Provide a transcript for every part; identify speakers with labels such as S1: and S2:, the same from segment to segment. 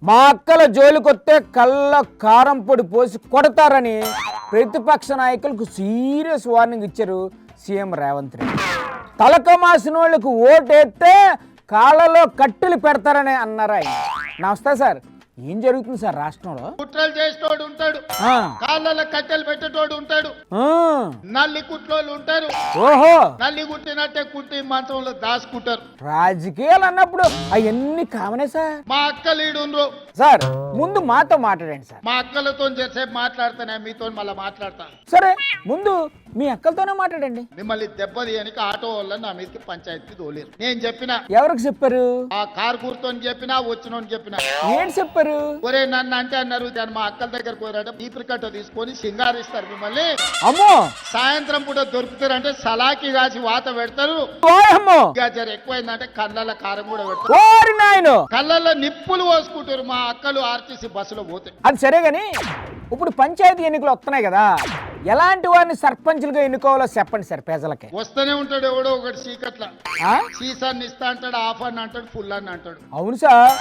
S1: మా అక్కల జోలికొస్తే కళ్ళ కారం పొడి పోసి కొడతారని ప్రతిపక్ష నాయకులకు సీరియస్ వార్నింగ్ ఇచ్చారు సీఎం రేవంత్ రెడ్డి. తలక మాసిన వాళ్ళకు ఓటేస్తే కాళ్ళలో కట్టెలు పెడతారని అన్నారు ఆయన. నమస్తే సార్, ఏం జరుగుతుంది సార్ రాష్ట్రంలో?
S2: కుట్రలు చేసేటోడు ఉంటాడు, కాళ్ళలో కట్టెలు పెట్టేటోడు ఉంటాడు, నల్లి కుట్లోళ్ళు ఉంటారు.
S1: ఓహో,
S2: నల్లి కుట్టినట్టే కుట్టి మంచంలో దాచుకుంటారు.
S1: రాజకీయాలు అన్నప్పుడు అవన్నీ కామనే సార్.
S2: మా అక్క లీడుండ్రు
S1: సార్, ముందు మాతో మాట్లాడండి సార్.
S2: మా అక్కలతో చేసేపు మాట్లాడతానే, మీతో మళ్ళీ మాట్లాడతాను.
S1: సరే, ముందు మీ అక్కలతోనే మాట్లాడండి.
S2: మిమ్మల్ని దెబ్బతీయనికి ఆటో వాళ్ళని నా మీదకి పంచాయతీకి తోలేరు. నేను చెప్పిన
S1: ఎవరికి చెప్పారు?
S2: ఆ కారు కూర్చొని చెప్పినా, వచ్చినోని చెప్పినా.
S1: ఏంటి చెప్పారు?
S2: ఒరే నన్ను అంటే అన్నారు, దాన్ని మా అక్కల దగ్గర పోయారట. ఈపురి కట్ట తీసుకొని సింగారిస్తారు మిమ్మల్ని.
S1: అమ్మో,
S2: సాయంత్రం పూట దొరుకుతారంటే సలాకి కాసి వాత పెడతారు.
S1: ఓయమ్మో,
S2: ఇక జర ఎక్కువైందంటే కళ్ళల్లో కారం కూడా పెడతారు.
S1: ఓరి నాయనో,
S2: కళ్ళల్లో నిప్పులు పోసుకుంటారు మా అక్కలు ఆర్టీసీ బస్సులో పోతే.
S1: అది సరే గాని ఇప్పుడు పంచాయతీ ఎన్నికలు వస్తున్నాయి కదా, ఎలాంటి వారిని సర్పంచులుగా ఎన్నుకోవాలో చెప్పండి సార్ ప్రజలకి.
S2: వస్తూనే ఉంటాడు ఎవడో ఒకటి చీకట్ల.
S1: ఆ?
S2: సీసాన్ని ఇస్తా అంటాడు, ఆఫ్ అని అంటాడు, ఫుల్ అని అంటాడు.
S1: అవును సార్,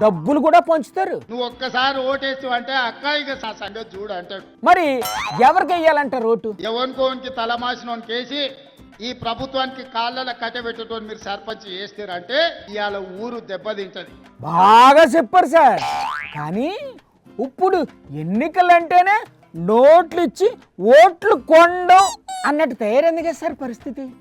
S1: డబ్బులు కూడా పంచుతారు.
S2: నువ్వు ఒక్కసారి ఓటేసి అంటే అక్క ఇక నా సంగతి చూడు అంటాడు.
S1: మరి ఎవరికి వెయ్యాలంటారు ఓటు?
S2: ఎవరికోనికి తలమాసినోనికి వేసి ఈ ప్రభుత్వానికి కాళ్ళలో కట్టబెట్టేటోని మీరు సర్పంచ్ చేస్తారంటే ఇవాళ ఊరు దెబ్బతింటది.
S1: బాగా చెప్పారు సార్, కానీ ఇప్పుడు ఎన్నికలంటేనే నోట్లు ఇచ్చి ఓట్లు కొండం అన్నట్టు తయారైంది కదా సార్ పరిస్థితి.